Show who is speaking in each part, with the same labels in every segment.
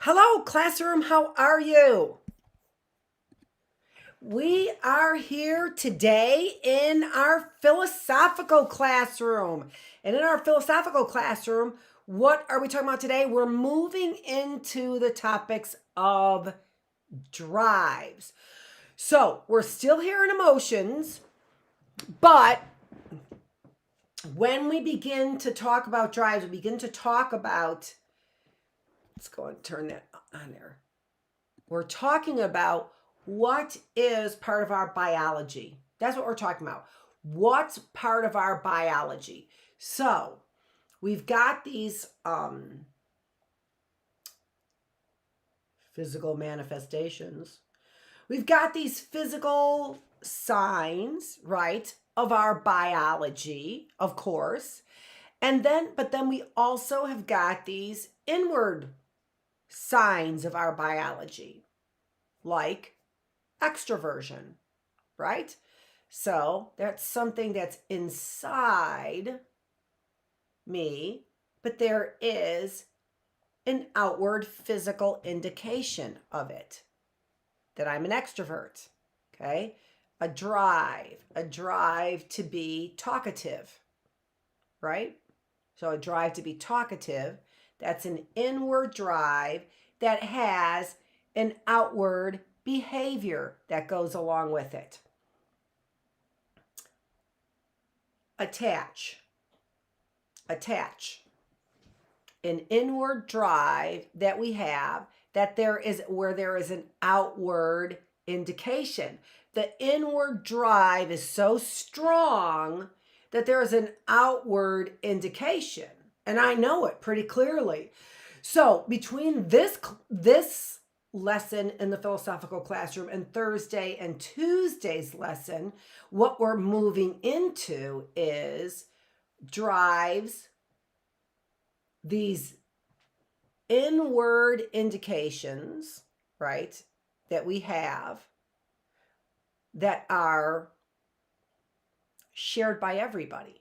Speaker 1: Hello, classroom. How are you? We are here today in our philosophical classroom. And in our philosophical classroom, what are we talking about today? We're moving into the topics of drives. So we're still here in emotions, but when we begin to talk about drives, we begin to talk about, let's go and turn that on there. We're talking about what is part of our biology. That's what we're talking about. What's part of our biology? So we've got these physical manifestations. We've got these physical signs, right, of our biology, of course. But then we also have got these inward signs of our biology, like extroversion, right? So that's something that's inside me, but there is an outward physical indication of it that I'm an extrovert, okay? A drive to be talkative, right? So a drive to be talkative, that's an inward drive that has an outward behavior that goes along with it. Attach. An inward drive that we have that there is an outward indication. The inward drive is so strong that there is an outward indication. And I know it pretty clearly. So between this lesson in the philosophical classroom and Thursday and Tuesday's lesson, what we're moving into is drives, these inward indications, right, that we have that are shared by everybody.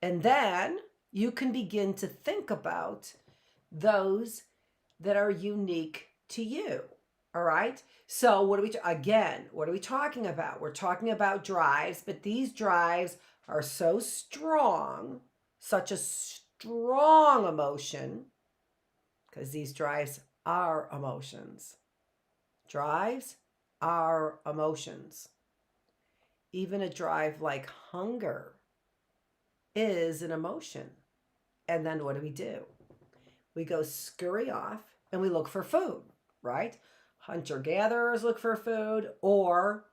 Speaker 1: And then you can begin to think about those that are unique to you. All right. So what are we talking about? We're talking about drives, but these drives are so strong, such a strong emotion, because these drives are emotions. Drives are emotions. Even a drive like hunger is an emotion. And then what do? We go scurry off and we look for food, right? Hunter-gatherers look for food, or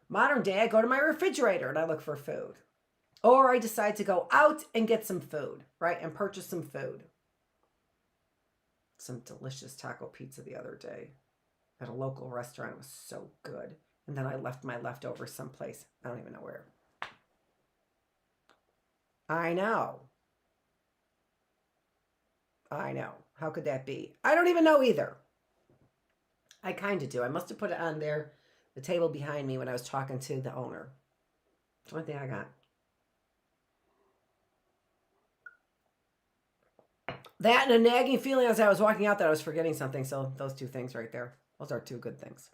Speaker 1: modern day, I go to my refrigerator and I look for food. Or I decide to go out and get some food, right? And purchase some food. Some delicious taco pizza the other day at a local restaurant. It was so good. And then I left my leftovers someplace. I don't even know where. I know. How could that be? I don't even know either. I kind of do. I must have put it on there, the table behind me, when I was talking to the owner. It's the only thing I got. That and a nagging feeling as I was walking out that I was forgetting something. So those two things right there. Those are two good things.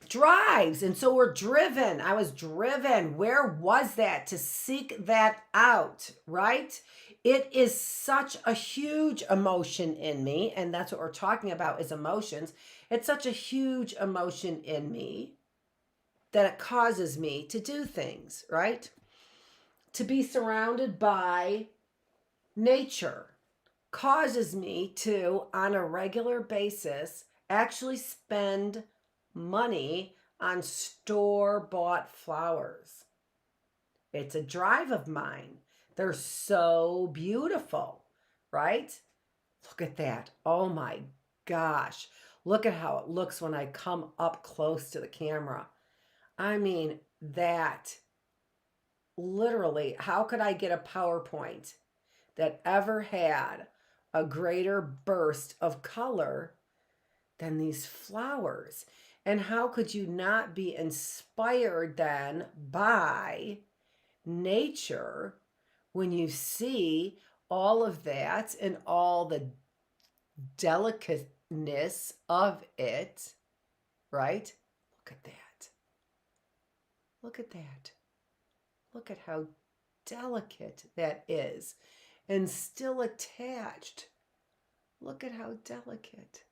Speaker 1: Drives. And so we're driven. I was driven. Where was that? To seek that out, right? It is such a huge emotion in me. And that's what we're talking about, is emotions. It's such a huge emotion in me that it causes me to do things, right? To be surrounded by nature causes me to, on a regular basis, actually spend money on store-bought flowers. It's a drive of mine. They're so beautiful, right? Look at that. Oh my gosh. Look at how it looks when I come up close to the camera. I mean, that literally, how could I get a PowerPoint that ever had a greater burst of color than these flowers? And how could you not be inspired then by nature when you see all of that and all the delicateness of it, right? Look at that. Look at that. Look at how delicate that is and still attached. Look at how delicate.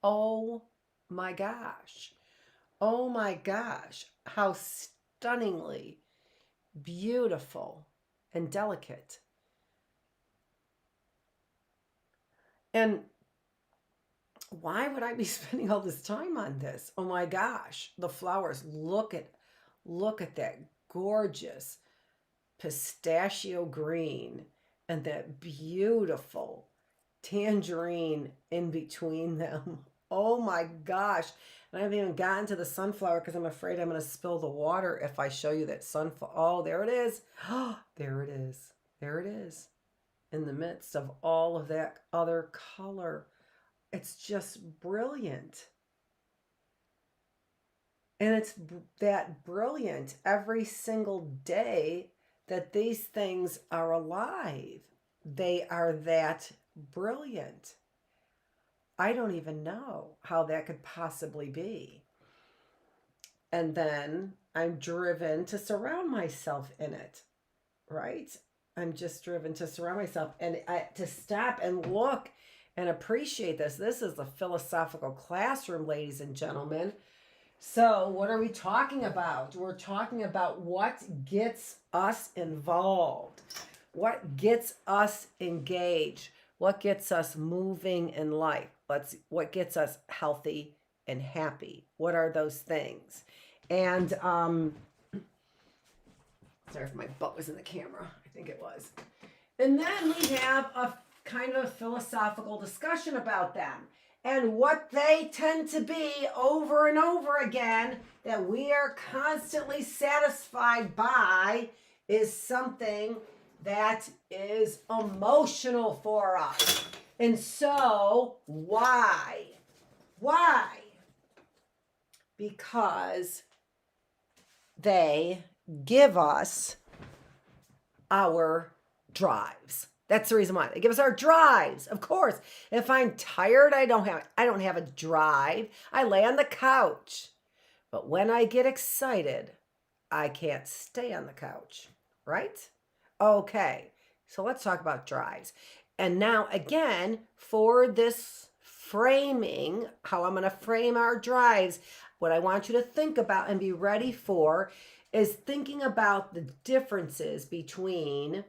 Speaker 1: Oh my gosh. Oh my gosh. How stunningly beautiful and delicate. And why would I be spending all this time on this? Oh my gosh, the flowers. Look at that gorgeous pistachio green and that beautiful tangerine in between them. Oh my gosh. And I haven't even gotten to the sunflower because I'm afraid I'm going to spill the water if I show you that sunflower. Oh, there it is. Oh, there it is. There it is. In the midst of all of that other color. It's just brilliant. And it's that brilliant every single day that these things are alive. They are that brilliant. I don't even know how that could possibly be. And then I'm driven to surround myself in it, right? I'm just driven to surround myself and to stop and look and appreciate this. This is the philosophical classroom, ladies and gentlemen. So what are we talking about? We're talking about what gets us involved, what gets us engaged, what gets us moving in life. What gets us healthy and happy. What are those things? And sorry if my butt was in the camera. I think it was. And then we have a kind of a philosophical discussion about them. And what they tend to be over and over again that we are constantly satisfied by is something that is emotional for us. And so, why? Why? Because they give us our drives. That's the reason why. They give us our drives. Of course, if I'm tired, I don't have a drive. I lay on the couch. But when I get excited, I can't stay on the couch, right? Okay. So let's talk about drives. And now again, for this framing, how I'm going to frame our drives, what I want you to think about and be ready for is thinking about the differences between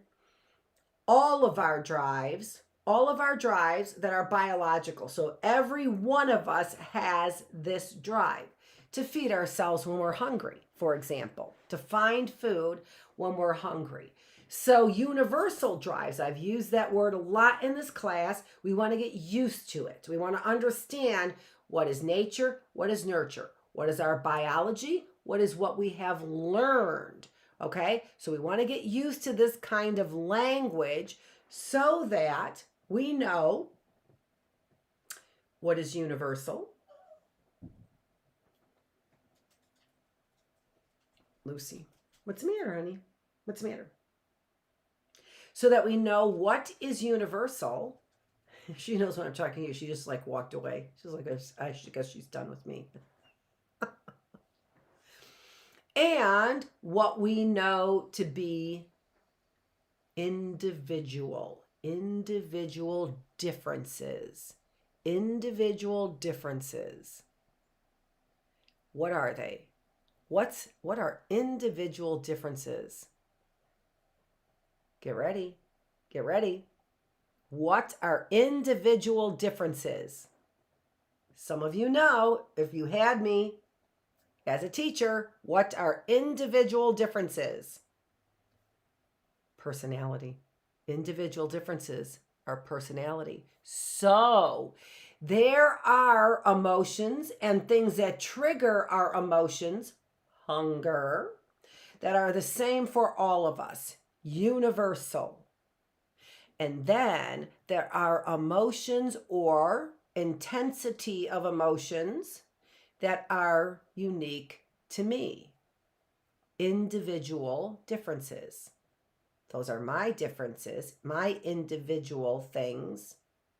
Speaker 1: all of our drives that are biological. So every one of us has this drive to feed ourselves when we're hungry, for example, to find food when we're hungry. So universal drives, I've used that word a lot in this class. We want to get used to it. We want to understand what is nature, what is nurture, what is our biology, what is what we have learned. Okay, so we want to get used to this kind of language so that we know what is universal. Lucy, what's the matter, honey? What's the matter? So that we know what is universal. She knows when I'm talking to you. She just like walked away. She's like, I guess she's done with me. And what we know to be individual differences. Individual differences. What are they? What are individual differences? Get ready. Get ready. What are individual differences? Some of you know, if you had me as a teacher, what are individual differences? Personality. Individual differences are personality. So there are emotions and things that trigger our emotions, hunger, that are the same for all of us, universal. And then there are emotions or intensity of emotions that are unique to me, individual differences. Those are my differences, my individual things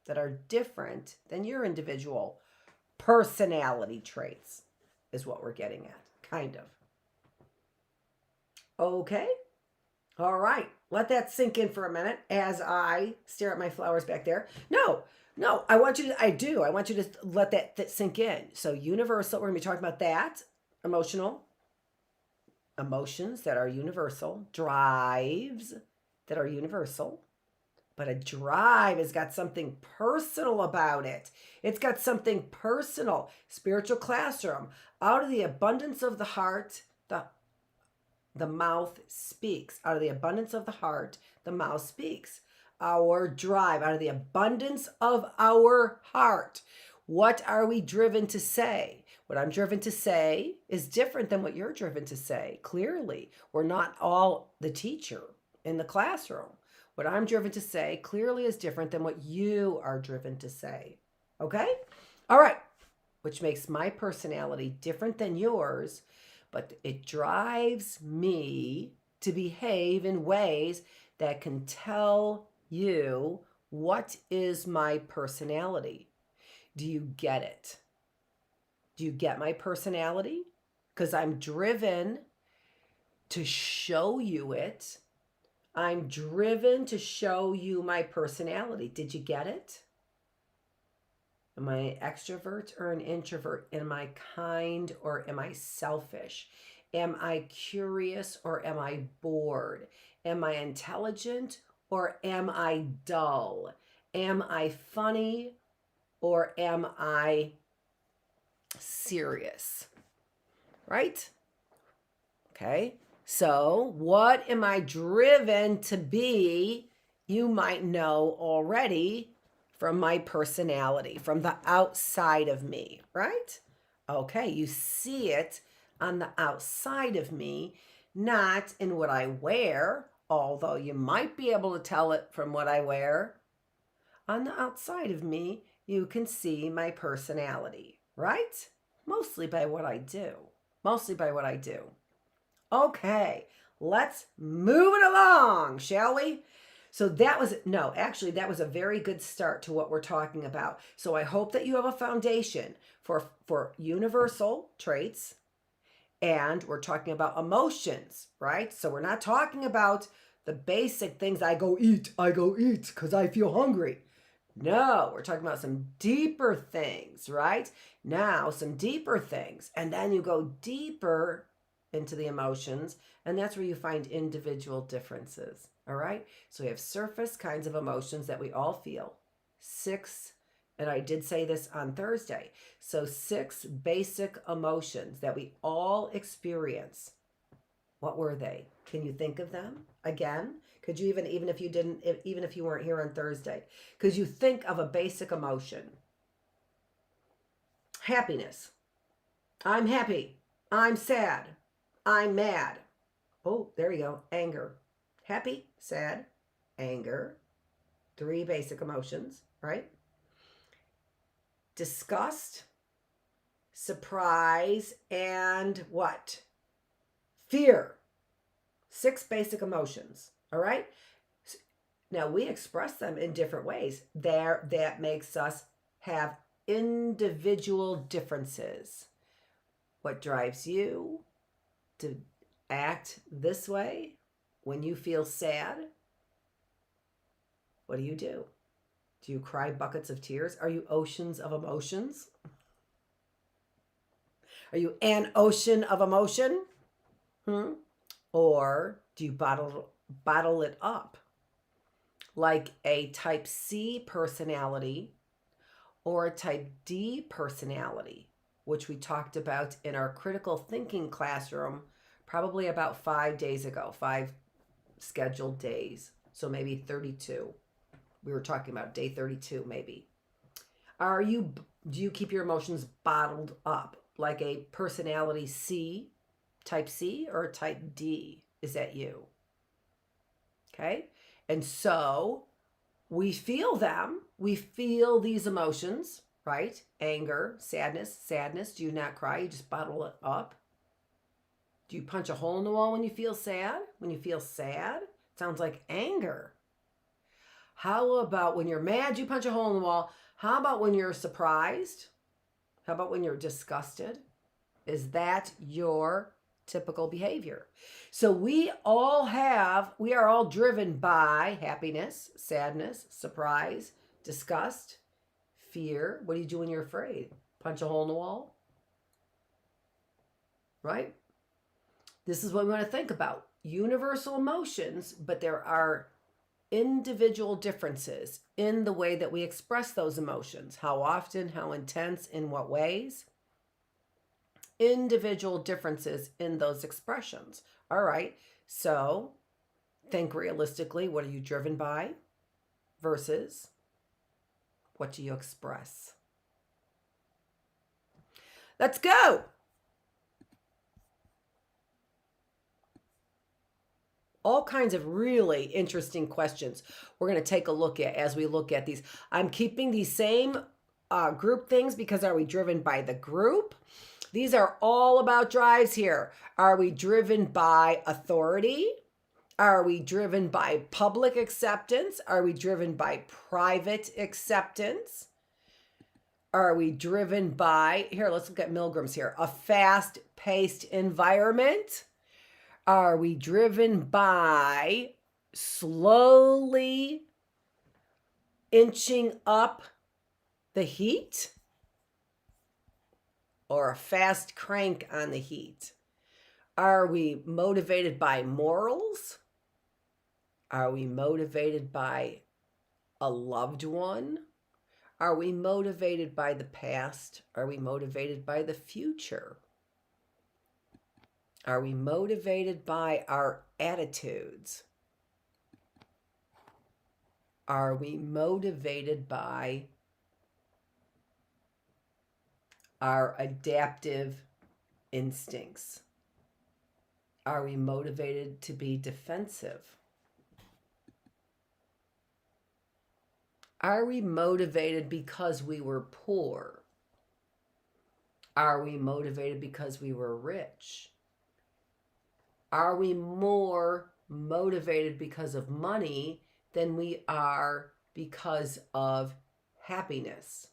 Speaker 1: that are different than your individual personality traits, is what we're getting at, kind of. Okay. All right. Let that sink in for a minute as I stare at my flowers back there. No, I want you to let that sink in. So universal, we're going to be talking about that. Emotions that are universal, drives that are universal. But a drive has got something personal about it. It's got something personal. Spiritual classroom. Out of the abundance of the heart, the mouth speaks. Out of the abundance of the heart, the mouth speaks. Our drive, out of the abundance of our heart. What are we driven to say? What I'm driven to say is different than what you're driven to say. Clearly, we're not all the teacher in the classroom. What I'm driven to say clearly is different than what you are driven to say. Okay? All right. Which makes my personality different than yours, but it drives me to behave in ways that can tell you what is my personality. Do you get it? Do you get my personality? Because I'm driven to show you it. I'm driven to show you my personality. Did you get it? Am I an extrovert or an introvert? Am I kind or am I selfish? Am I curious or am I bored? Am I intelligent or am I dull? Am I funny or am I serious? Right? Okay. So, what am I driven to be? You might know already from my personality, from the outside of me, right? Okay, you see it on the outside of me, not in what I wear, although you might be able to tell it from what I wear. On the outside of me, you can see my personality, right? Mostly by what I do. Okay, let's move it along, shall we? So that was a very good start to what we're talking about. So I hope that you have a foundation for universal traits, and we're talking about emotions, right? So we're not talking about the basic things, I go eat because I feel hungry. No, we're talking about some deeper things, right? Now, some deeper things. And then you go deeper into the emotions, and that's where you find individual differences. All right? So we have surface kinds of emotions that we all feel. 6, and I did say this on Thursday. So 6 basic emotions that we all experience. What were they? Can you think of them again? Could you even if you weren't here on Thursday, could you think of a basic emotion? Happiness. I'm happy. I'm sad. I'm mad. Oh, there you go. Anger. Happy, sad, anger. 3 basic emotions, right? Disgust, surprise, and what? Fear. 6 basic emotions, all right? Now, we express them in different ways. That makes us have individual differences. What drives you to act this way when you feel sad? What do? Do you cry buckets of tears? Are you oceans of emotions? Are you an ocean of emotion? Or do you bottle it up? Like a type C personality or a type D personality, which we talked about in our critical thinking classroom probably about 5 days ago, 5 scheduled days. So maybe 32. We were talking about day 32 maybe. Do you keep your emotions bottled up like a personality C, type C, or type D? Is that you? Okay. And so we feel them. We feel these emotions, right? Anger, sadness. Do you not cry? You just bottle it up. Do you punch a hole in the wall when you feel sad? When you feel sad? Sounds like anger. How about when you're mad, you punch a hole in the wall? How about when you're surprised? How about when you're disgusted? Is that your typical behavior? So we are all driven by happiness, sadness, surprise, disgust, fear. What do you do when you're afraid? Punch a hole in the wall? Right? This is what we want to think about. Universal emotions, but there are individual differences in the way that we express those emotions. How often, how intense, in what ways. Individual differences in those expressions. All right, so think realistically. What are you driven by versus what do you express? Let's go. All kinds of really interesting questions we're going to take a look at as we look at these. I'm keeping these same group things because are we driven by the group? These are all about drives here. Are we driven by authority? Are we driven by public acceptance? Are we driven by private acceptance? Are we driven by, here, let's look at Milgram's here, a fast-paced environment? Are we driven by slowly inching up the heat or a fast crank on the heat? Are we motivated by morals? Are we motivated by a loved one? Are we motivated by the past? Are we motivated by the future? Are we motivated by our attitudes? Are we motivated by our adaptive instincts? Are we motivated to be defensive? Are we motivated because we were poor? Are we motivated because we were rich? Are we more motivated because of money than we are because of happiness?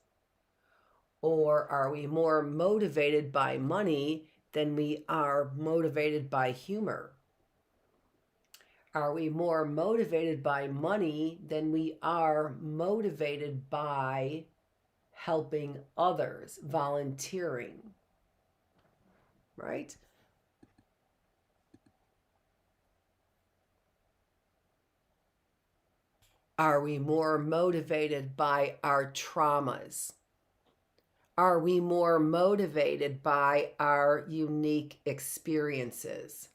Speaker 1: Or are we more motivated by money than we are motivated by humor? Are we more motivated by money than we are motivated by helping others, volunteering? Right? Are we more motivated by our traumas? Are we more motivated by our unique experiences?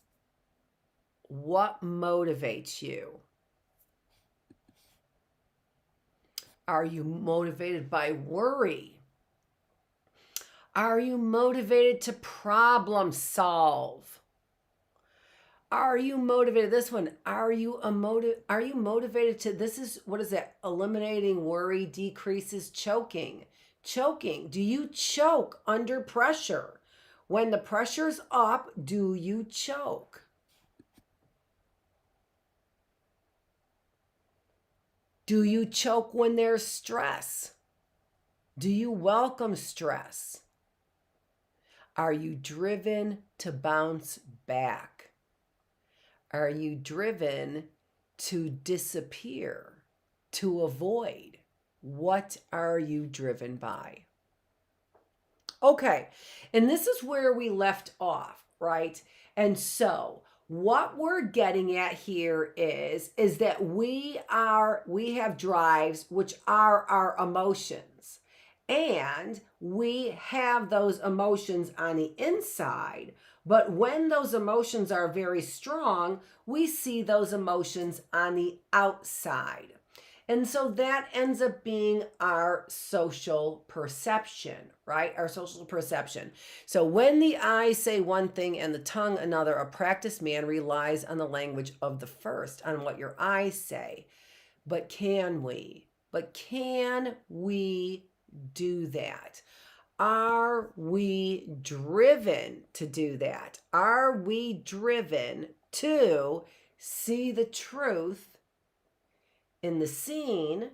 Speaker 1: What motivates you? Are you motivated by worry? Are you motivated to problem solve? Are you motivated? This one, are you motivated to, this is, what is that? Eliminating worry decreases choking. Choking. Do you choke under pressure? When the pressure's up, do you choke? Do you choke when there's stress? Do you welcome stress? Are you driven to bounce back? Are you driven to disappear, to avoid? What are you driven by? Okay, and this is where we left off, right? And so what we're getting at here is that we have drives, which are our emotions, and we have those emotions on the inside. But when those emotions are very strong, we see those emotions on the outside. And so that ends up being our social perception, right? Our social perception. So when the eyes say one thing and the tongue another, a practiced man relies on the language of the first, on what your eyes say. But can we do that? Are we driven to do that? Are we driven to see the truth in the scene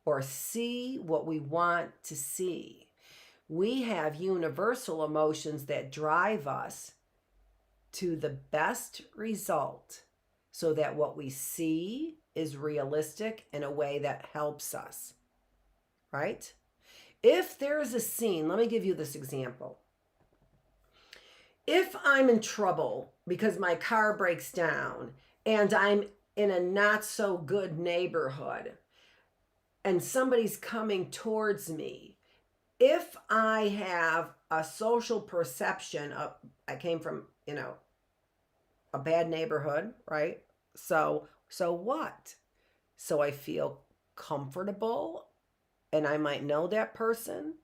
Speaker 1: or see what we want to see. We have universal emotions that drive us to the best result so that what we see is realistic in a way that helps us, right? If there is a scene, let me give you this example. If I'm in trouble because my car breaks down and I'm in a not so good neighborhood and somebody's coming towards me, if I have a social perception of, I came from, a bad neighborhood, right? So what? So I feel comfortable and I might know that person.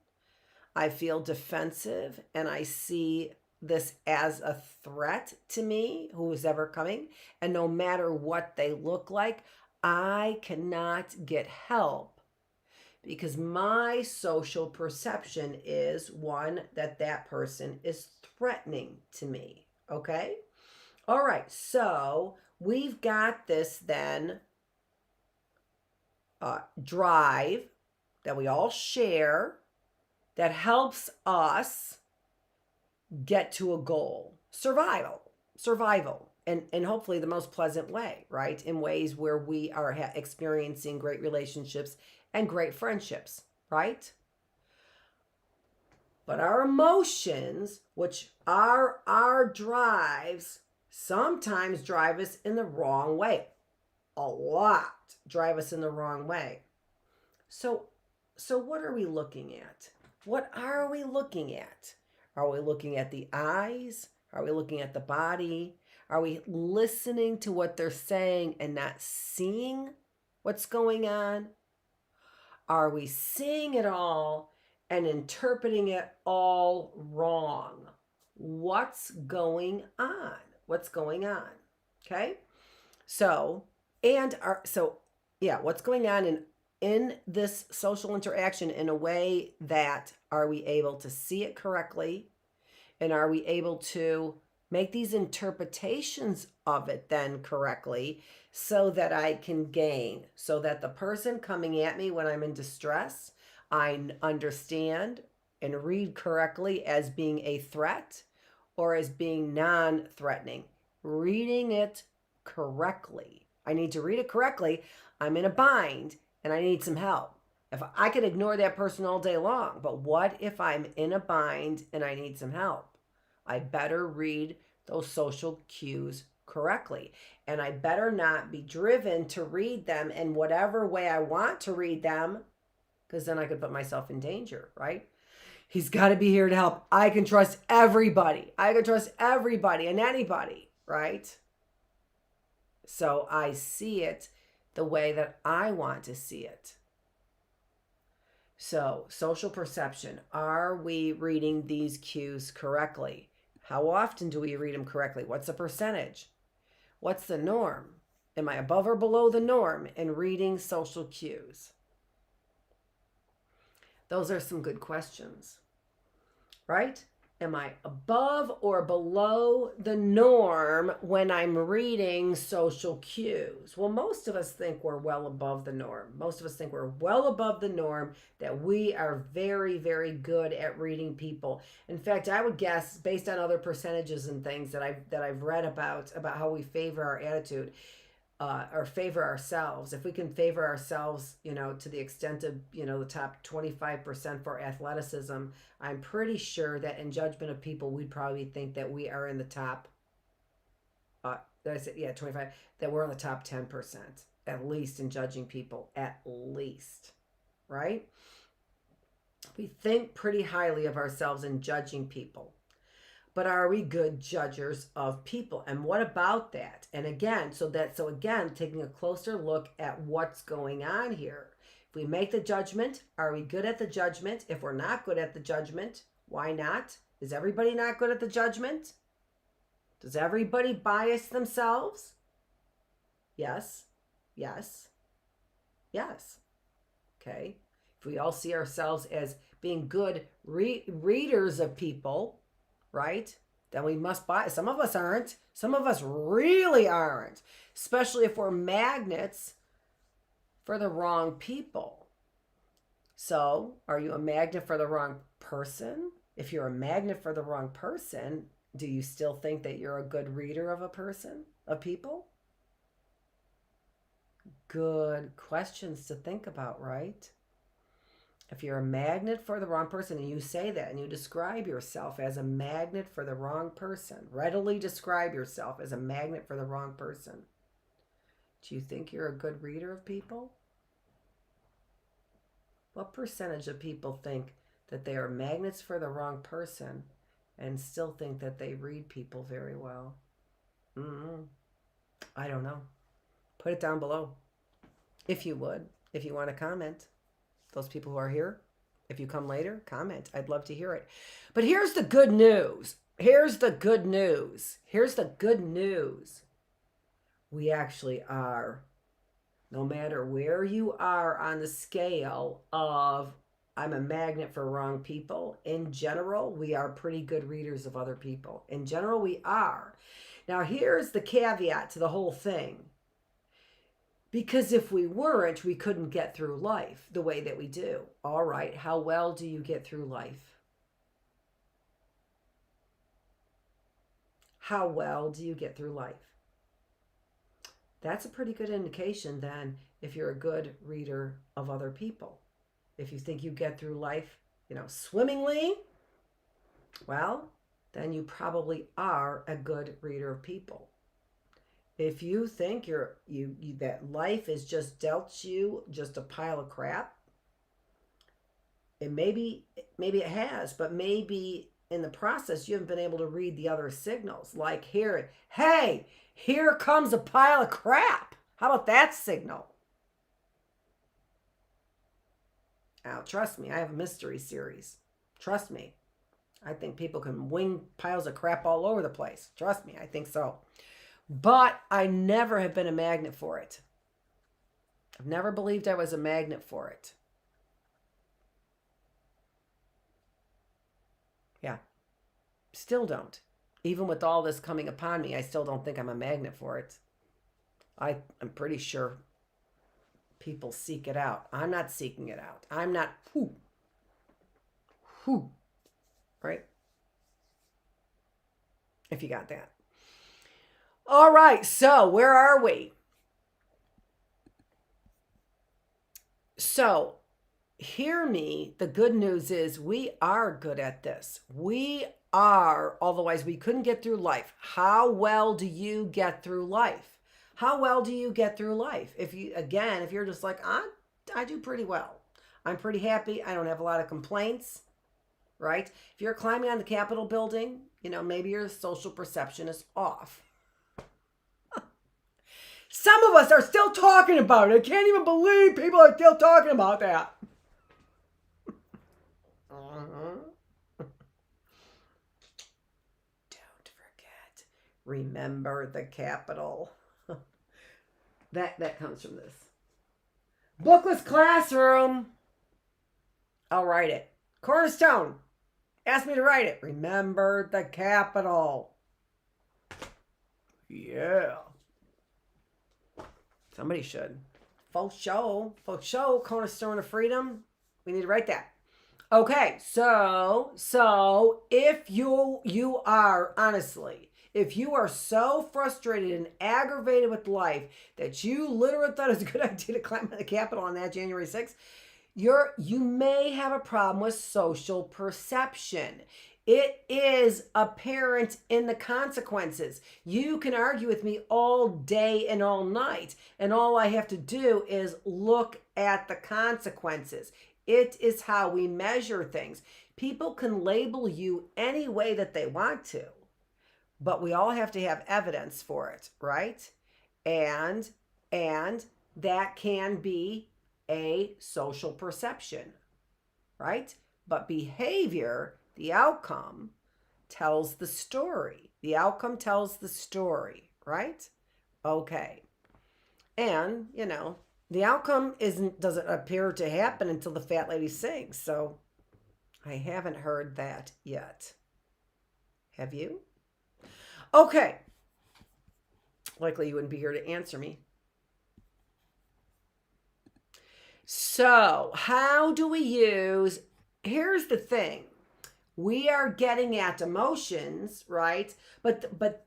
Speaker 1: I feel defensive and I see this as a threat to me, who is ever coming. And no matter what they look like, I cannot get help because my social perception is one that person is threatening to me. Okay? All right. So we've got this then drive that we all share that helps us get to a goal. Survival. And hopefully the most pleasant way, right? In ways where we are experiencing great relationships and great friendships, right? But our emotions, which are our drives, sometimes drive us in the wrong way. A lot drive us in the wrong way. So what are we looking at? What are we looking at? Are we looking at the eyes? Are we looking at the body? Are we listening to what they're saying and not seeing what's going on? Are we seeing it all and interpreting it all wrong? What's going on? What's going on? Okay? What's going on in this social interaction in a way that are we able to see it correctly? And are we able to make these interpretations of it then correctly so that I can gain, so that the person coming at me when I'm in distress, I understand and read correctly as being a threat or as being non-threatening. Reading it correctly. I need to read it correctly. I'm in a bind and I need some help. If I could ignore that person all day long, but what if I'm in a bind and I need some help? I better read those social cues correctly. And I better not be driven to read them in whatever way I want to read them, because then I could put myself in danger, right? He's got to be here to help. I can trust everybody. I can trust everybody and anybody, right? So I see it the way that I want to see it. So, social perception. Are we reading these cues correctly? How often do we read them correctly? What's the percentage? What's the norm? Am I above or below the norm in reading social cues? Those are some good questions, right? Am I above or below the norm when I'm reading social cues? Well, most of us think we're well above the norm. Most of us think we're well above the norm, that we are very, very good at reading people. In fact, I would guess, based on other percentages and things that I've read about how we favor our attitude, or favor ourselves. If we can favor ourselves, to the extent of, the top 25% for athleticism, I'm pretty sure that in judgment of people, we'd probably think that we are in the top, 25, that we're in the top 10%, at least in judging people, at least, right? We think pretty highly of ourselves in judging people. But are we good judgers of people? And what about that? And again, taking a closer look at what's going on here. If we make the judgment, are we good at the judgment? If we're not good at the judgment, why not? Is everybody not good at the judgment? Does everybody bias themselves? Yes. Okay. If we all see ourselves as being good readers of people, right? then we must buy. Some of us aren't. Some of us really aren't, especially if we're magnets for the wrong people. So, are you a magnet for the wrong person? If you're a magnet for the wrong person, do you still think that you're a good reader of a person, of people? Good questions to think about, right? If you're a magnet for the wrong person, and you say that and you describe yourself as a magnet for the wrong person, readily describe yourself as a magnet for the wrong person, do you think you're a good reader of people? What percentage of people think that they are magnets for the wrong person and still think that they read people very well? I don't know. Put it down below. If you would, if you want to comment. Those people who are here, if you come later, comment. I'd love to hear it. But here's the good news. Here's the good news. Here's the good news. We actually are, no matter where you are on the scale of I'm a magnet for wrong people, in general, we are pretty good readers of other people. In general, we are. Now, here's the caveat to the whole thing. Because if we weren't, we couldn't get through life the way that we do. All right, how well do you get through life? How well do you get through life? That's a pretty good indication then if you're a good reader of other people. If you think you get through life, swimmingly, well, then you probably are a good reader of people. If you think that life is just dealt you just a pile of crap, and maybe it has, but maybe in the process you haven't been able to read the other signals. Like here comes a pile of crap. How about that signal? Now, trust me, I have a mystery series. Trust me. I think people can wing piles of crap all over the place. Trust me, I think so. But I never have been a magnet for it. I've never believed I was a magnet for it. Yeah. Still don't. Even with all this coming upon me, I still don't think I'm a magnet for it. I'm pretty sure people seek it out. I'm not seeking it out. I'm not right? If you got that. All right, so where are we? So, hear me. The good news is we are good at this. We are, otherwise we couldn't get through life. How well do you get through life? How well do you get through life? If you're just like, I do pretty well. I'm pretty happy. I don't have a lot of complaints, right? If you're climbing on the Capitol building, maybe your social perception is off. Some of us are still talking about it. I can't even believe people are still talking about that. Don't forget. Remember the Capitol. That comes from this. Bookless classroom. I'll write it. Cornerstone. Ask me to write it. Remember the Capitol. Yeah. Somebody should. Faux show, Cornerstone of Freedom. We need to write that. Okay, so if you are, honestly, if you are so frustrated and aggravated with life that you literally thought it was a good idea to climb on the Capitol on that January 6th, you may have a problem with social perception. It is apparent in the consequences. You can argue with me all day and all night, and all I have to do is look at the consequences. It is how we measure things. People can label you any way that they want to, but we all have to have evidence for it, right? And that can be a social perception, right? But behavior, the outcome, tells the story. The outcome tells the story, right? Okay. And, the outcome doesn't appear to happen until the fat lady sings. So I haven't heard that yet. Have you? Okay. Likely you wouldn't be here to answer me. So, how do we use, here's the thing. We are getting at emotions, right? But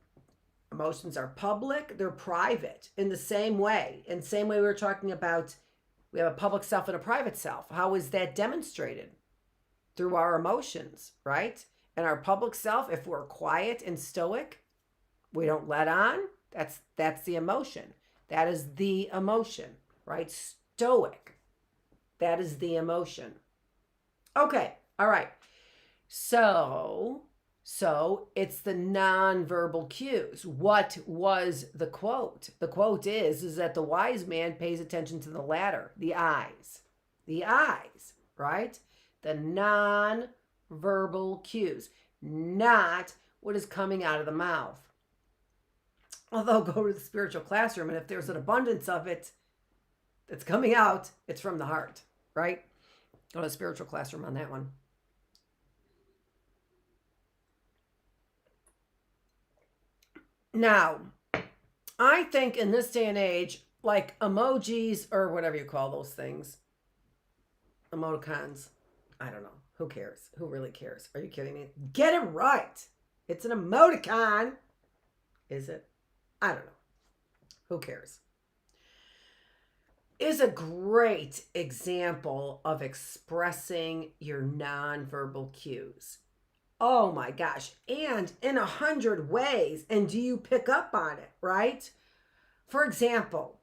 Speaker 1: emotions are public, they're private in the same way. In the same way we were talking about, we have a public self and a private self. How is that demonstrated? Through our emotions, right? And our public self, if we're quiet and stoic, we don't let on, that's the emotion. That is the emotion, right? Stoic. That is the emotion. Okay, all right. So it's the nonverbal cues. What was the quote? The quote is that the wise man pays attention to the latter, the eyes. The eyes, right? The nonverbal cues, not what is coming out of the mouth. Although go to the spiritual classroom, and if there's an abundance of it that's coming out, it's from the heart, right? Go to the spiritual classroom on that one. Now, I think in this day and age, like emojis or whatever you call those things, emoticons, I don't know. Who cares? Who really cares? Are you kidding me? Get it right. It's an emoticon. Is it? I don't know. Who cares? Is a great example of expressing your nonverbal cues. Oh my gosh. And in 100 ways. And do you pick up on it, right? For example,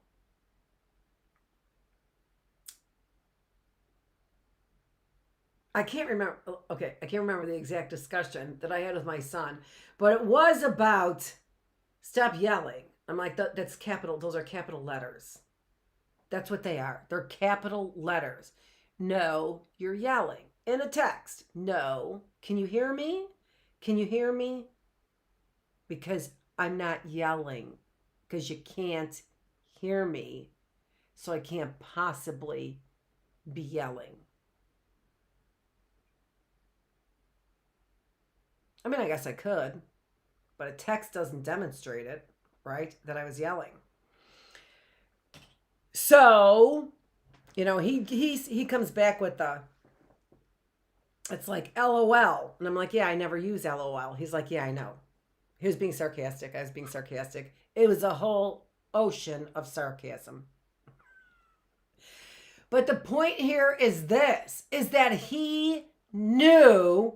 Speaker 1: I can't remember the exact discussion that I had with my son, but it was about stop yelling. I'm like, that's capital, those are capital letters. That's what they are. They're capital letters. No, you're yelling. In a text. No. Can you hear me? Can you hear me? Because I'm not yelling. Because you can't hear me. So I can't possibly be yelling. I mean, I guess I could. But a text doesn't demonstrate it, right? That I was yelling. So, you know, he comes back with it's like LOL. And I'm like, yeah, I never use LOL. He's like, yeah, I know. He was being sarcastic. I was being sarcastic. It was a whole ocean of sarcasm. But the point here is this, is that he knew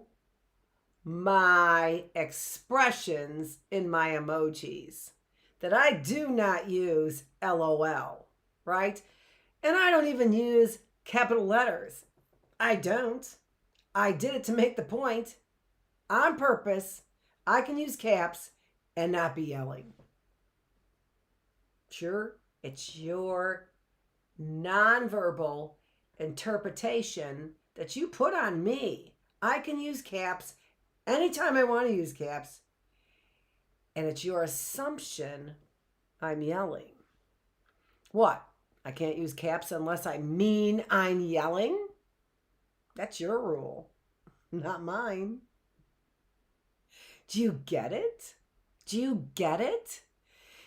Speaker 1: my expressions in my emojis. That I do not use LOL, right? And I don't even use capital letters. I don't. I did it to make the point on purpose. I can use caps and not be yelling. Sure, it's your nonverbal interpretation that you put on me. I can use caps anytime I want to use caps. And it's your assumption I'm yelling. What? I can't use caps unless I mean I'm yelling? That's your rule, not mine. Do you get it? Do you get it?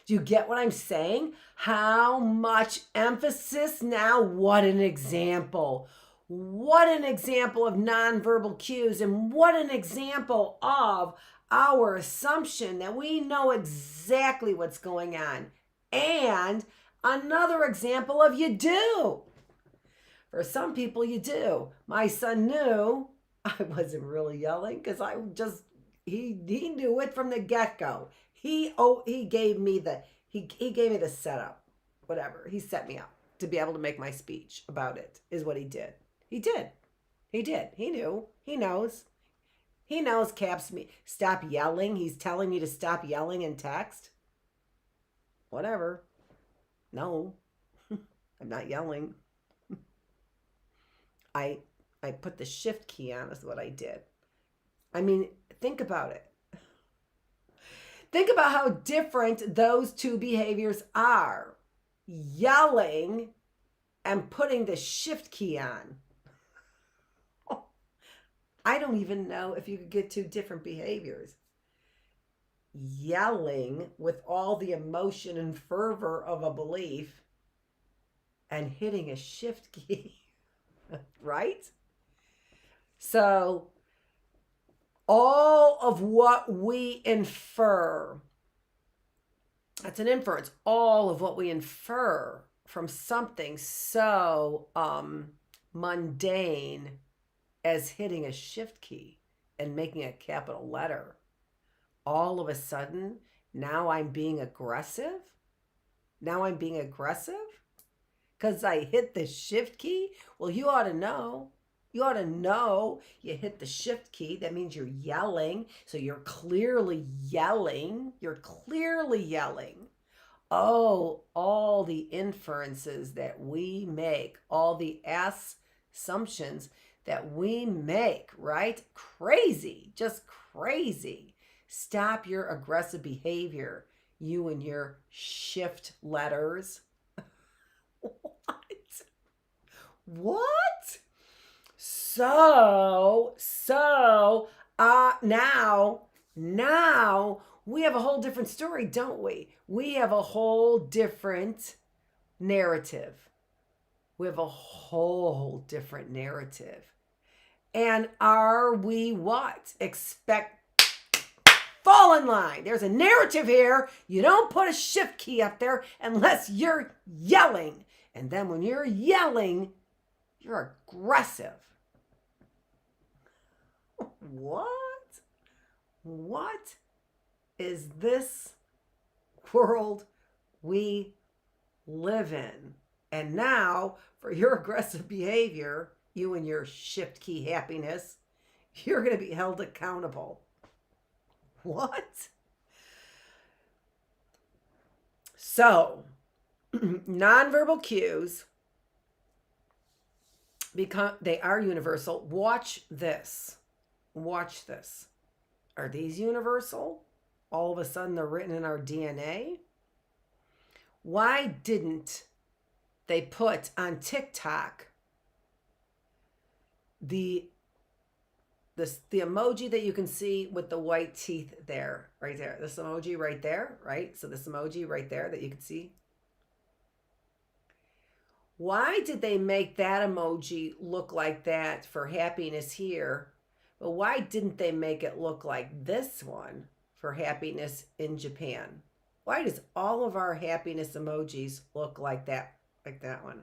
Speaker 1: Do you get what I'm saying? How much emphasis now? What an example. What an example of nonverbal cues, and what an example of our assumption that we know exactly what's going on. And another example of you do. For some people, you do. My son knew I wasn't really yelling because he knew it from the get-go. He gave me the setup, whatever. He set me up to be able to make my speech about it, is what he did. He did. He knew. He knows. He knows caps me. Stop yelling. He's telling me to stop yelling in text. Whatever. No, I'm not yelling. I put the shift key on is what I did. I mean, think about it. Think about how different those two behaviors are. Yelling and putting the shift key on. I don't even know if you could get two different behaviors. yelling with all the emotion and fervor of a belief and hitting a shift key, right? So all of what we infer, that's an inference, all of what we infer from something so mundane as hitting a shift key and making a capital letter, all of a sudden, now I'm being aggressive? Now I'm being aggressive? Because I hit the shift key? Well, you ought to know. You ought to know you hit the shift key. That means you're yelling. So you're clearly yelling. You're clearly yelling. Oh, all the inferences that we make, all the assumptions that we make, right? Crazy, just crazy. Stop your aggressive behavior, you and your shift letters. What? So now we have a whole different story, don't we? We have a whole different narrative. We have a whole different narrative. And are we what? Fall in line. There's a narrative here. You don't put a shift key up there unless you're yelling. And then when you're yelling, you're aggressive. What is this world we live in? And now, for your aggressive behavior, you and your shift key happiness, you're going to be held accountable. What? So, nonverbal cues they are universal. Watch this. Watch this. Are these universal? All of a sudden they're written in our DNA? Why didn't they put on TikTok the emoji that you can see with the white teeth there, right there. This emoji right there, right? So this emoji right there that you can see. Why did they make that emoji look like that for happiness here? But why didn't they make it look like this one for happiness in Japan? Why does all of our happiness emojis look like that one?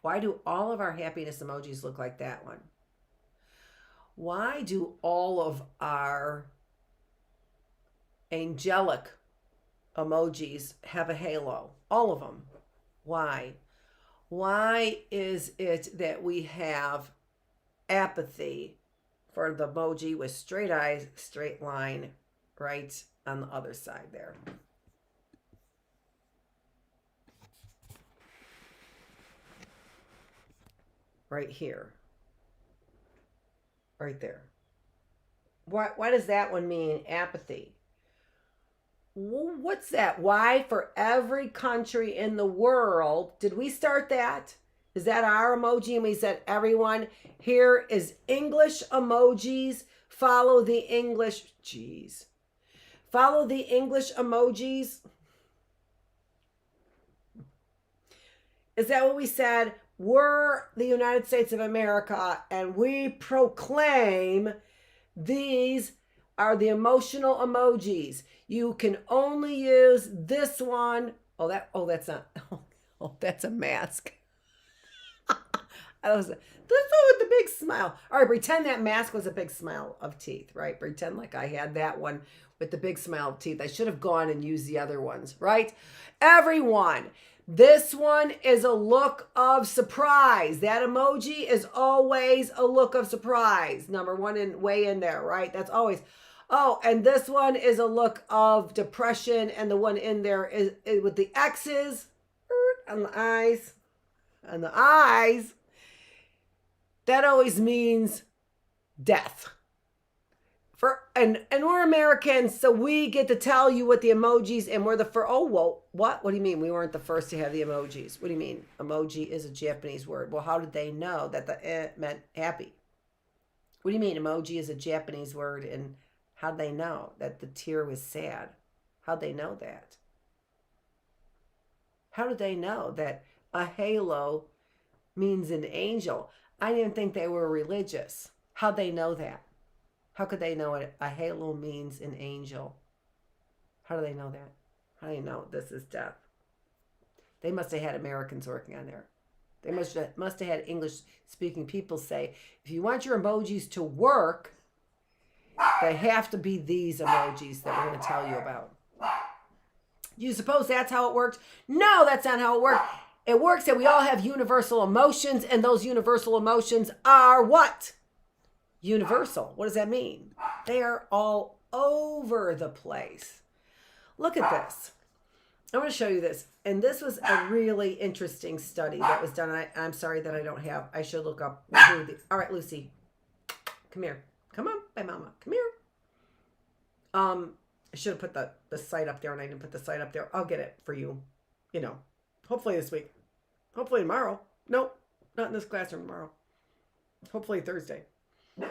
Speaker 1: Why do all of our happiness emojis look like that one? Why do all of our angelic emojis have a halo? All of them. Why? Why is it that we have apathy for the emoji with straight eyes, straight line, right on the other side there? Right here. Right there. Why does that one mean apathy? What's that? Why for every country in the world, did we start that? Is that our emoji? And we said, everyone, here is English emojis. Follow the English. Jeez. Follow the English emojis. Is that what we said? We're the United States of America, and we proclaim these are the emotional emojis. You can only use this one. That's not. Oh, that's a mask. This one with the big smile. All right, pretend that mask was a big smile of teeth, right? Pretend like I had that one with the big smile of teeth. I should have gone and used the other ones, right? Everyone. This one is a look of surprise. That emoji is always a look of surprise. Number one way in there, right? That's always. Oh, and this one is a look of depression, and the one in there is with the X's on the eyes. On the eyes. That always means death. And we're Americans, so we get to tell you what the emojis, and we're the first. Oh, well, what? What do you mean we weren't the first to have the emojis? What do you mean? Emoji is a Japanese word. Well, how did they know that the meant happy? What do you mean emoji is a Japanese word, and How'd they know that the tear was sad? How'd they know that? How did they know that a halo means an angel? I didn't think they were religious. How'd they know that? How could they know it? A halo means an angel. How do they know that? How do they know this is death? They must have had Americans working on there. They must have had English-speaking people say, if you want your emojis to work, they have to be these emojis that we're going to tell you about. You suppose that's how it works? No, that's not how it works. It works that we all have universal emotions, and those universal emotions are what? Universal. What does that mean? They are all over the place. Look at this. I'm going to show you this. And this was a really interesting study that was done. I'm sorry that I don't have. I should look up who the... All right, Lucy. Come here. Come on, my mama. Come here. I should have put the site up there, and I didn't put the site up there. I'll get it for you. You know, hopefully this week. Hopefully tomorrow. Nope, not in this classroom tomorrow. Hopefully Thursday. I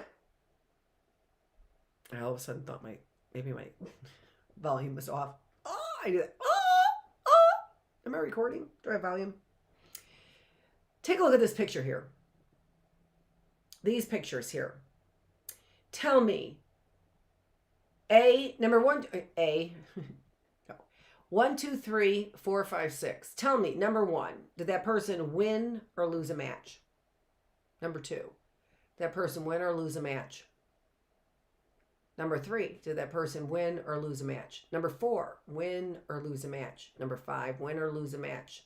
Speaker 1: all of a sudden thought maybe my volume was off. Oh, I do that. Oh. Am I recording? Do I have volume? Take a look at this picture here. These pictures here. Tell me, number one, no. 1, 2, 3, 4, 5, 6. Tell me, number one, did that person win or lose a match? Number two, did that person win or lose a match? Number 3, did that person win or lose a match? Number 4, win or lose a match? Number 5, win or lose a match?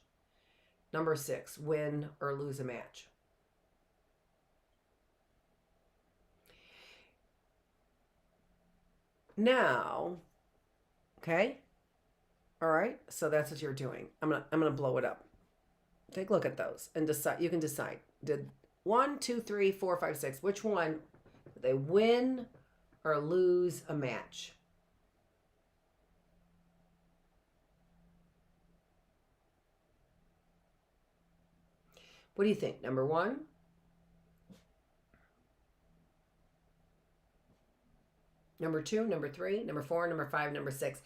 Speaker 1: Number 6, win or lose a match? Now, okay, all right. So that's what you're doing. I'm gonna blow it up. Take a look at those and decide. You can decide. Did 1, 2, 3, 4, 5, 6? Which one? Did they win or lose a match? What do you think? Number 1? Number 2, number 3, number 4, number 5, number 6.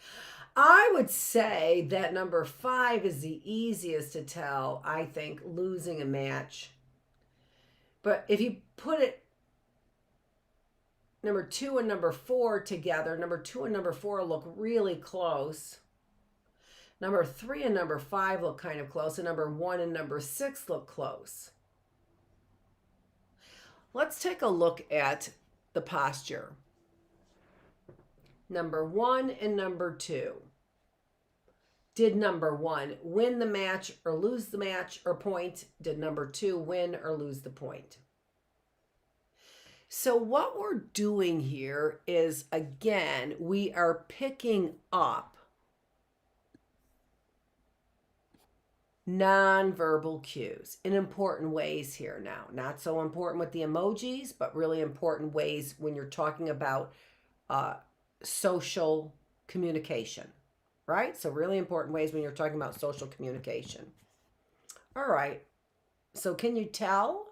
Speaker 1: I would say that number 5 is the easiest to tell, I think, losing a match. But if you put it number 2 and number 4 together, number 2 and number 4 look really close. Number 3 and number 5 look kind of close, and number 1 and number 6 look close. Let's take a look at the posture. Number 1 and number 2. Did number 1 win the match or lose the match or point? Did number 2 win or lose the point? So what we're doing here is, again, we are picking up nonverbal cues in important ways here now. Not so important with the emojis, but really important ways when you're talking about social communication, right? So really important ways when you're talking about social communication. All right. So can you tell?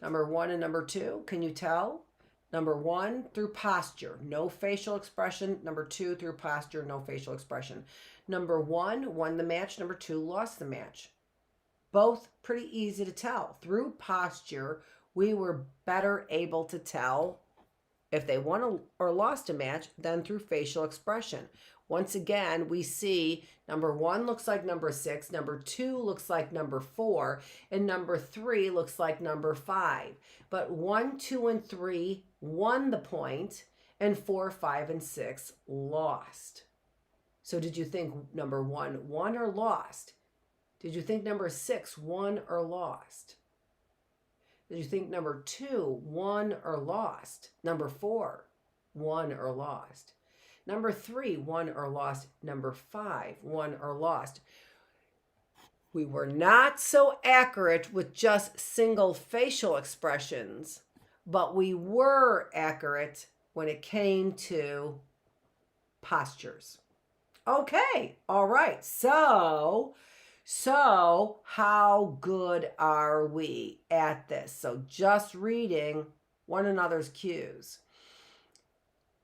Speaker 1: Number 1 and number 2, can you tell? Number 1, through posture, no facial expression. Number 2, through posture, no facial expression. Number 1 won the match. Number 2 lost the match. Both pretty easy to tell. Through posture, we were better able to tell if they won or lost a match than through facial expression. Once again, we see number 1 looks like number 6, number 2 looks like number 4, and number 3 looks like number 5. But 1, 2, and 3 won the point, and 4, 5, and 6 lost. So did you think number 1 won or lost? Did you think number 6 won or lost? Did you think number 2 won or lost? Number 4 won or lost? Number 3 won or lost? Number 5 won or lost? We were not so accurate with just single facial expressions, but we were accurate when it came to postures. Okay, all right. So how good are we at this? So just reading one another's cues.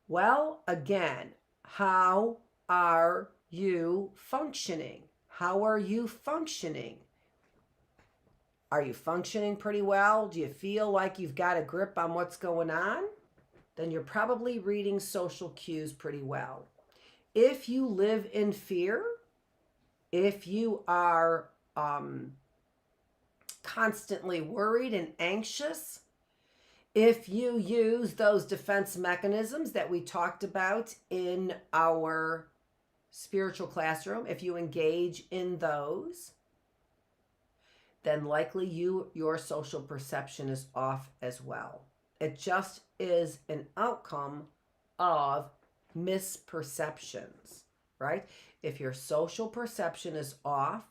Speaker 1: Well, again, how are you functioning? How are you functioning? Are you functioning pretty well? Do you feel like you've got a grip on what's going on? Then you're probably reading social cues pretty well. If you live in fear, if you are constantly worried and anxious, if you use those defense mechanisms that we talked about in our spiritual classroom, if you engage in those, then likely your social perception is off as well. It just is an outcome of misperceptions, right? If your social perception is off,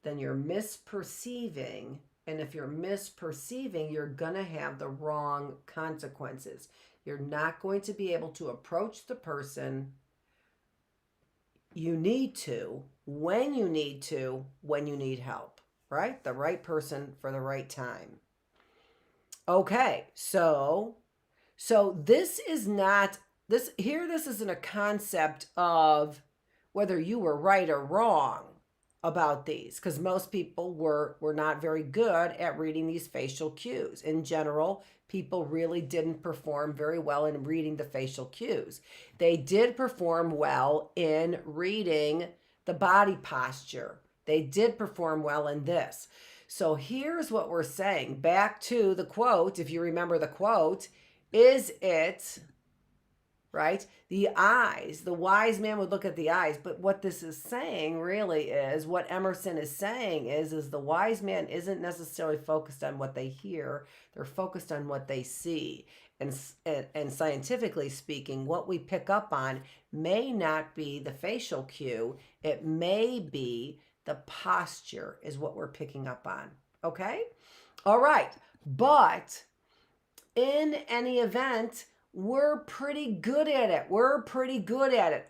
Speaker 1: then you're misperceiving. And if you're misperceiving, you're going to have the wrong consequences. You're not going to be able to approach the person you need to, when you need help, right? The right person for the right time. Okay, so this is not, this isn't a concept of whether you were right or wrong about these, because most people were not very good at reading these facial cues. In general, people really didn't perform very well in reading the facial cues. They did perform well in reading the body posture. They did perform well in this. So here's what we're saying. Back to the quote, if you remember the quote, is it, right? The eyes, the wise man would look at the eyes. But what this is saying really is, what Emerson is saying is the wise man isn't necessarily focused on what they hear. They're focused on what they see. And scientifically speaking, what we pick up on may not be the facial cue. It may be the posture is what we're picking up on. Okay? All right. But in any event, we're pretty good at it.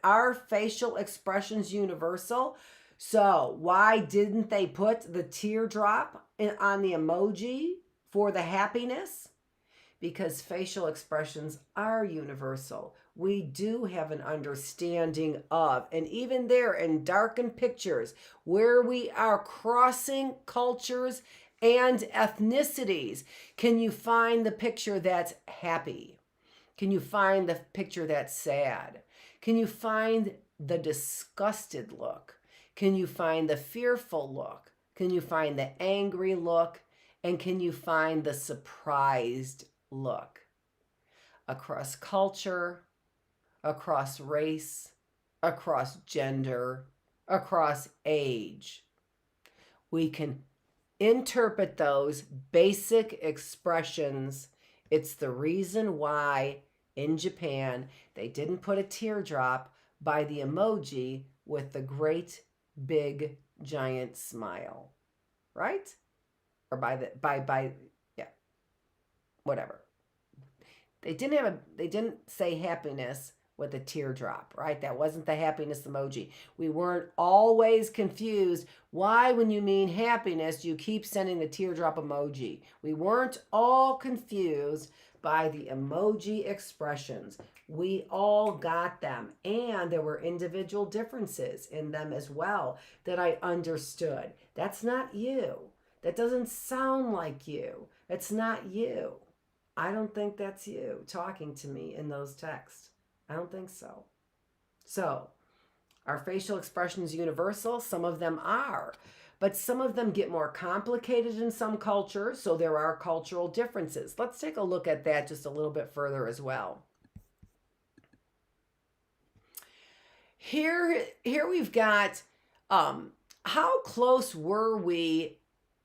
Speaker 1: Our facial expression's universal. So why didn't they put the teardrop on the emoji for the happiness? Because facial expressions are universal. We do have an understanding of, and even there in darkened pictures where we are crossing cultures and ethnicities, can you find the picture that's happy? Can you find the picture that's sad? Can you find the disgusted look? Can you find the fearful look? Can you find the angry look? And can you find the surprised look? Across culture, across race, across gender, across age, we can interpret those basic expressions. It's the reason why in Japan they didn't put a teardrop by the emoji with the great big giant smile, right? Or yeah, whatever. They didn't say happiness with a teardrop, right? That wasn't the happiness emoji. We weren't always confused why, when you mean happiness, you keep sending the teardrop emoji. We weren't all confused by the emoji expressions. We all got them, and there were individual differences in them as well that I understood. That's not you. That doesn't sound like you. It's not you. I don't think that's you talking to me in those texts. I don't think so. So, are facial expressions universal? Some of them are, but some of them get more complicated in some cultures, so there are cultural differences. Let's take a look at that just a little bit further as well. Here we've got how close were we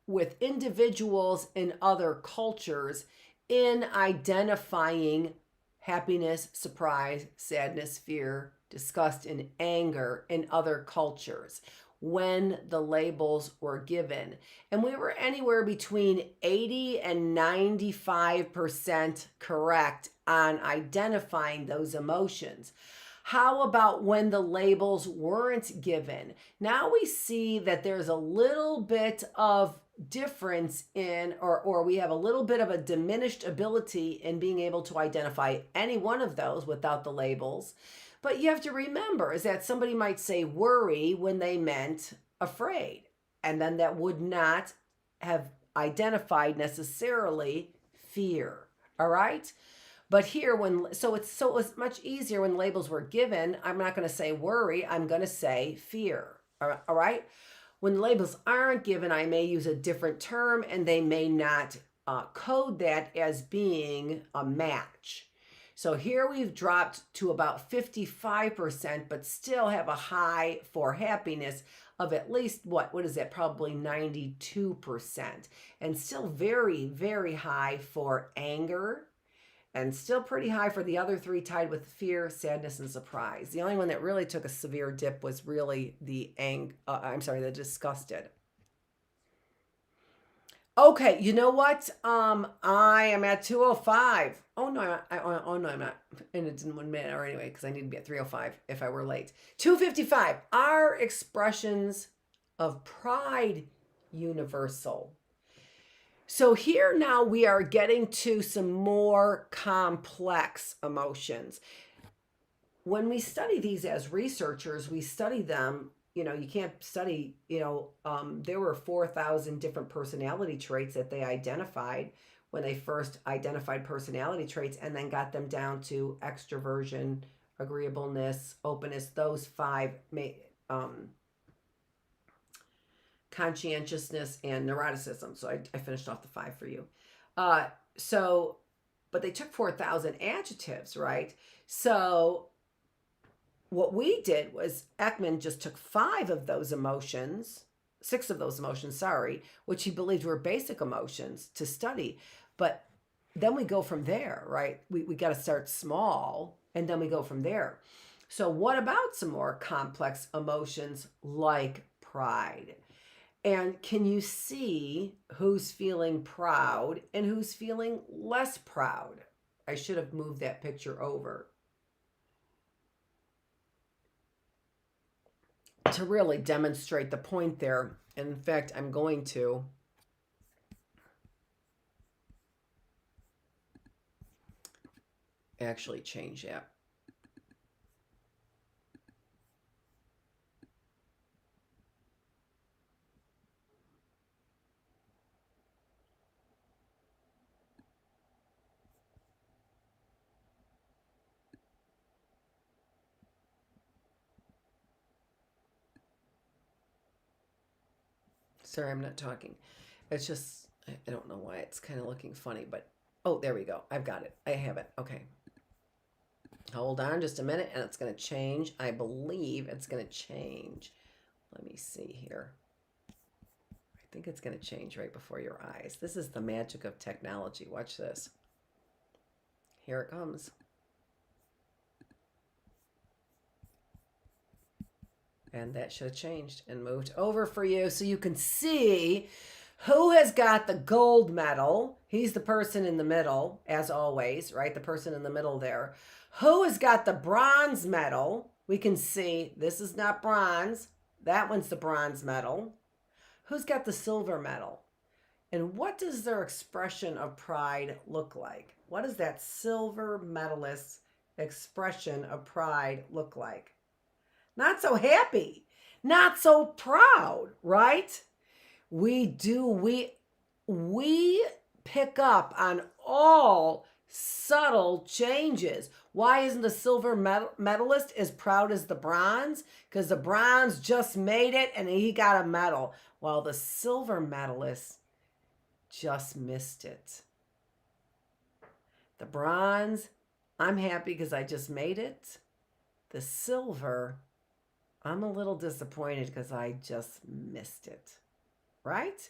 Speaker 1: with individuals in other cultures in identifying happiness, surprise, sadness, fear, disgust, and anger in other cultures when the labels were given. And we were anywhere between 80 and 95% correct on identifying those emotions. How about when the labels weren't given? Now we see that there's a little bit of difference in, or we have a little bit of a diminished ability in being able to identify any one of those without the labels. But you have to remember is that somebody might say worry when they meant afraid, and then that would not have identified necessarily fear. All right. But here, it's much easier when labels were given. I'm not going to say worry. I'm going to say fear. All right. When labels aren't given, I may use a different term, and they may not code that as being a match. So here we've dropped to about 55%, but still have a high for happiness of at least, what is that? Probably 92%. And still very, very high for anger, and still pretty high for the other three, tied with fear, sadness, and surprise. The only one that really took a severe dip was really the the disgusted. Okay, you know what? I am at 205. Oh no, I'm not. And it's in 1 minute, or anyway, because I need to be at 305 if I were late. 255. Are expressions of pride universal? So here now we are getting to some more complex emotions. When we study these as researchers, we study them, you can't study, there were 4,000 different personality traits that they identified when they first identified personality traits, and then got them down to extroversion, agreeableness, openness, those five conscientiousness, and neuroticism. So I finished off the 5 for you. But they took 4,000 adjectives, right? So what we did was Ekman just took 6 of those emotions, which he believed were basic emotions to study. But then we go from there, right? We got to start small, and then we go from there. So what about some more complex emotions like pride? And can you see who's feeling proud and who's feeling less proud? I should have moved that picture over to really demonstrate the point there. In fact, I'm going to actually change that. Sorry, I'm not talking. It's just, I don't know why it's kind of looking funny, but, oh, there we go. I've got it. I have it. Okay. Hold on just a minute, and it's going to change. I believe it's going to change. Let me see here. I think it's going to change right before your eyes. This is the magic of technology. Watch this. Here it comes. And that should have changed and moved over for you so you can see who has got the gold medal. He's the person in the middle, as always, right? The person in the middle there. Who has got the bronze medal? We can see this is not bronze. That one's the bronze medal. Who's got the silver medal? And what does their expression of pride look like? What does that silver medalist's expression of pride look like? Not so happy, not so proud, right? We pick up on all subtle changes. Why isn't the silver medalist as proud as the bronze? Because the bronze just made it and he got a medal, while the silver medalist just missed it. The bronze, I'm happy because I just made it. The silver, I'm a little disappointed because I just missed it, right?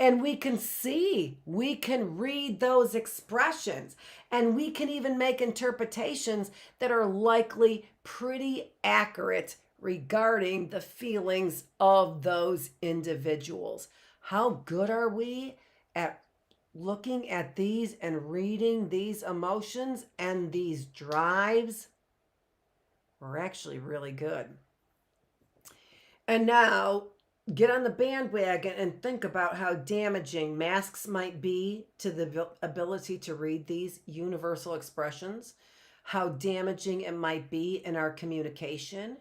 Speaker 1: And we can see, we can read those expressions, and we can even make interpretations that are likely pretty accurate regarding the feelings of those individuals. How good are we at looking at these and reading these emotions and these drives? We're actually really good. And now get on the bandwagon and think about how damaging masks might be to the ability to read these universal expressions, how damaging it might be in our communication,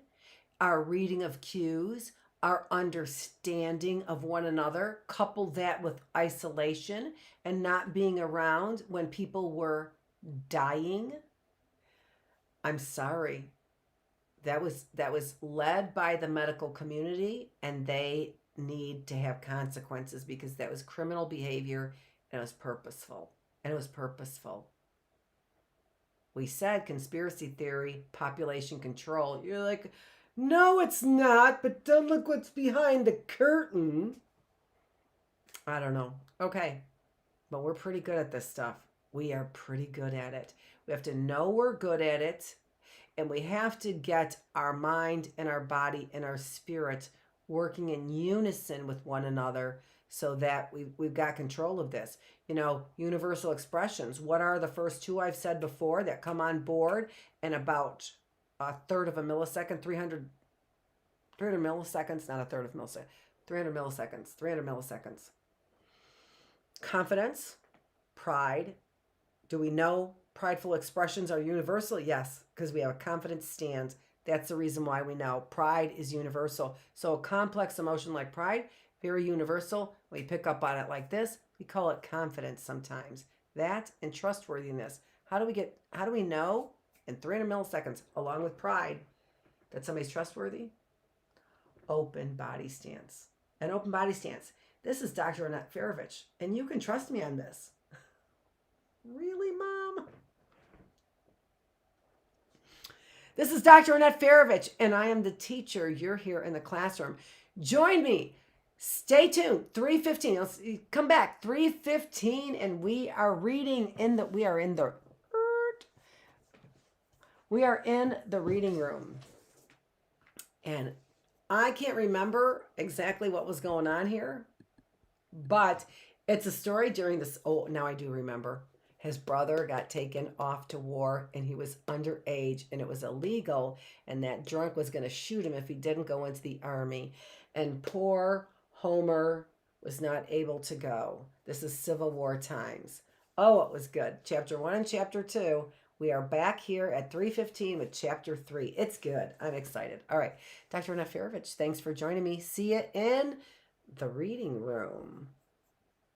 Speaker 1: our reading of cues, our understanding of one another. Couple that with isolation and not being around when people were dying. I'm sorry. That was led by the medical community, and they need to have consequences because that was criminal behavior, and it was purposeful. And it was purposeful. We said conspiracy theory, population control. You're like, no, it's not, but don't look what's behind the curtain. I don't know. Okay. But we're pretty good at this stuff. We are pretty good at it. We have to know we're good at it. And we have to get our mind and our body and our spirit working in unison with one another so that we've got control of this. You know, universal expressions. What are the first two I've said before that come on board in about a third of a millisecond, 300 milliseconds, not a third of a millisecond, 300 milliseconds. Confidence, pride. Do we know prideful expressions are universal? Yes, because we have a confident stance. That's the reason why we know pride is universal. So a complex emotion like pride, very universal. We pick up on it like this. We call it confidence sometimes. That and trustworthiness. How do we know in 300 milliseconds, along with pride, that somebody's trustworthy? Open body stance. An open body stance. This is Dr. Annette Feravich, and you can trust me on this. Really, Mom? This is Dr. Annette Feravich, and I am the teacher. You're here in the classroom. Join me. Stay tuned. 3:15. Let's come back. 3:15, and we are reading we are in the reading room. And I can't remember exactly what was going on here, but it's a story during this. Oh, now I do remember. His brother got taken off to war, and he was underage, and it was illegal, and that drunk was going to shoot him if he didn't go into the army. And poor Homer was not able to go. This is Civil War times. Oh, it was good. Chapter 1 and Chapter 2. We are back here at 3:15 with Chapter 3. It's good. I'm excited. All right. Dr. Annette Feravich, thanks for joining me. See you in the reading room.